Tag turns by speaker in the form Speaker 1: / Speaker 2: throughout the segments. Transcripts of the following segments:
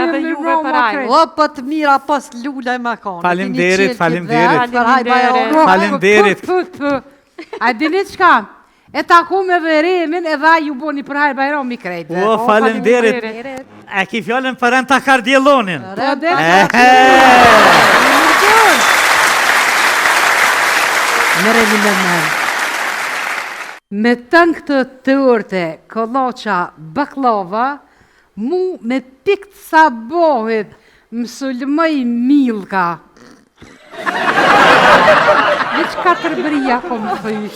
Speaker 1: Edhe juve për ajë.
Speaker 2: O, për të mira pas lula e makon.
Speaker 3: Faleminderit.
Speaker 1: A dini çka? E taku me veremin edhe ju boni për hajë Bajrami krejtë.
Speaker 3: O, faleminderit. E ki fjallën për renta kardielonin.
Speaker 1: Me tënë këtë të urte, koloqa baklava, mu me pikt sa bohet, më sulmëj milka. Në që 4 bëria ko më thëjsh.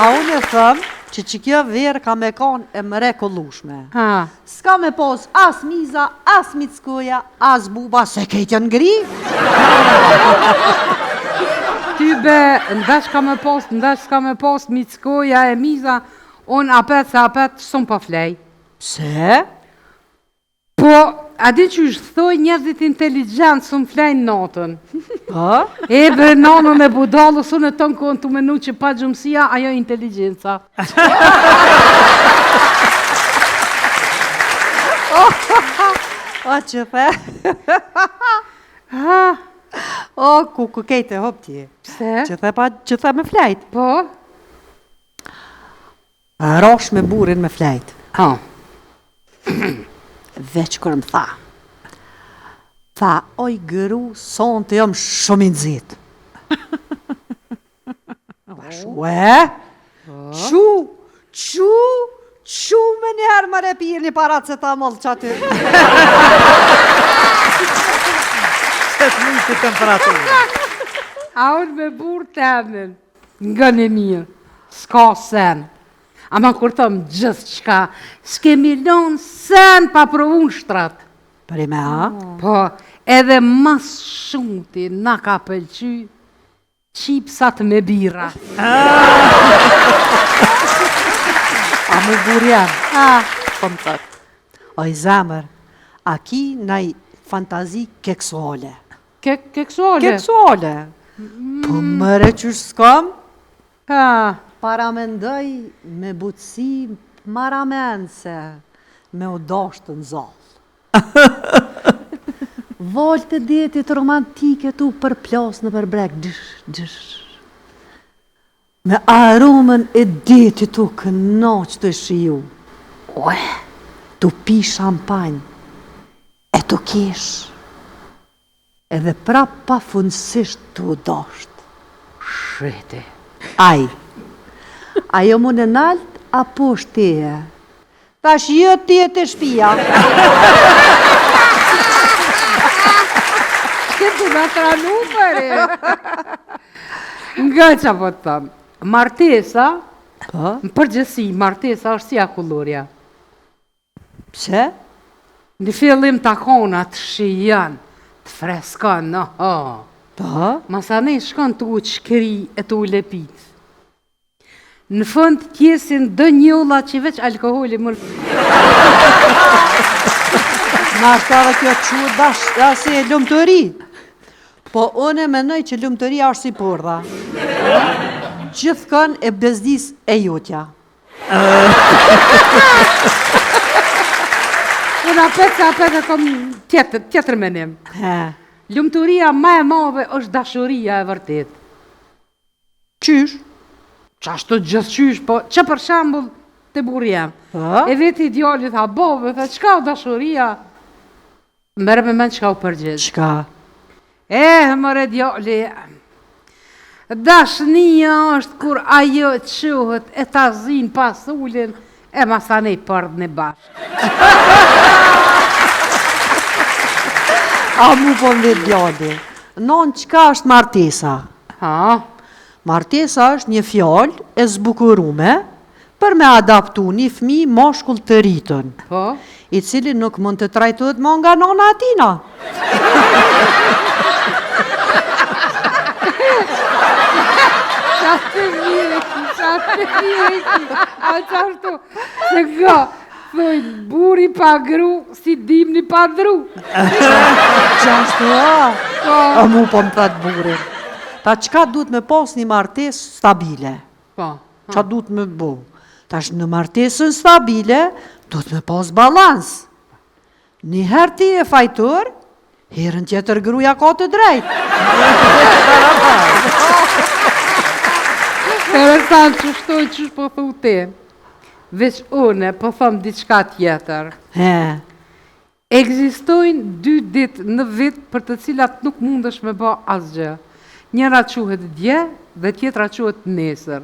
Speaker 2: A unë e thëmë që kjo verë ka me kanë e mrekullueshme. S'ka me pos as miza, as mickoja, as buba, se kejtë janë ngri.
Speaker 1: Ty be, ndash ka me pos mickoja e miza, unë apet shumë pa flej.
Speaker 2: Pse?
Speaker 1: Po, a di që thoj njerëzit inteligencë shumë flejnë natën. E bre nanën e budalës, unë e tonë kënë të menu që pa gjumësia, ajo inteligenca.
Speaker 2: O, që the? O, ku kejte, hop ti.
Speaker 1: Pse?
Speaker 2: Që the me flejt.
Speaker 1: Po?
Speaker 2: Rosh me burin me flejt. Veç kërë më tha, oj gëru, son të jam shumë i nëzit. Qu me njëherë më repir një paracetamol që aty.
Speaker 3: Se të mujtë të temperaturë.
Speaker 1: A unë me burë të emnin, nga në mirë, s'ka sen. Ama kur thëmë gjithë qka, s'ke milion sen pa provun shtrat.
Speaker 2: Për i me ha?
Speaker 1: Po, edhe mas shumë ti na ka pëlqy qipsat me bira.
Speaker 2: A mu burja? Po më thëtë. O i zemër, a ki naj fantazi keksuale?
Speaker 1: Keksuale?
Speaker 2: Keksuale. Po mëre qështë s'kam? Paramendoj me butësi maramense, me u dashtë në zallë. Volë të detit romantike tu për plas në përbrek, me aromën e detit tu kënaq të shiju. Tu pi shampanj, e tu kesh, edhe prap pa funësisht tu dashtë.
Speaker 1: Shrete.
Speaker 2: Ajo mu në nalt, apo shteje? Tash jë ti e të shpia.
Speaker 1: Këtë nga tranu përe. Nga që po të thëmë, martesa, në përgjësi, martesa është si akullorja.
Speaker 2: Pse?
Speaker 1: Në fillim të akona të shijan, të freskon, masane shkon të u qëkri e të u lepit. Në fund tjesin dë njolla që veç alkoholi mërë.
Speaker 2: Ma është edhe kjo që dashtë si e lumëtëri. Po unë e menoj që lumëtëria është si porda. Gjithkën e bezdis e jotja.
Speaker 1: Unë apet e kom tjetër menim. Lumëtëria ma e madhe është dashuria e vërtet.
Speaker 2: Qysh?
Speaker 1: Qashtu gjithë qysh, po që për shambull të burja. E veti idealit tha, bobe, tha, qka o dashuria? Mërë me men qka o përgjith.
Speaker 2: Qka?
Speaker 1: Mërë ideali, dashnia është kur ajo quhet e ta zin pas ullin, e masanej përd në bashkë.
Speaker 2: A mu po në ideali, non qka është martesa? Martesa është një fjallë e zbukurume për me adaptu një fmi moshkull të rritën, i cili nuk mund të trajtohet më nga nona atina.
Speaker 1: Qatë mire ki, a qashtu, se nga, thoj, buri pa gru, si dimni pa dru.
Speaker 2: Qashtu, a mu po më thëtë burin. Ta qka duhet me pas një martes stabile? Qa du të me bo? Tash në martesën stabile, du të me pas balans. Një herë ti e fajtor, herën tjetër gruja ka të drejt.
Speaker 1: Interesant që shtoj që po thu ti. Veç une po thom diçka tjetër. Ekzistojnë 2 ditë në vit për të cilat nuk mundesh me bë asgjë. Njëra quhet dje dhe tjetra quhet nesër.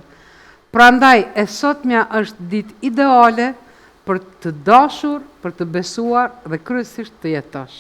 Speaker 1: Prandaj e sotmja është ditë ideale për të dashur, për të besuar dhe kryesisht të jetosh.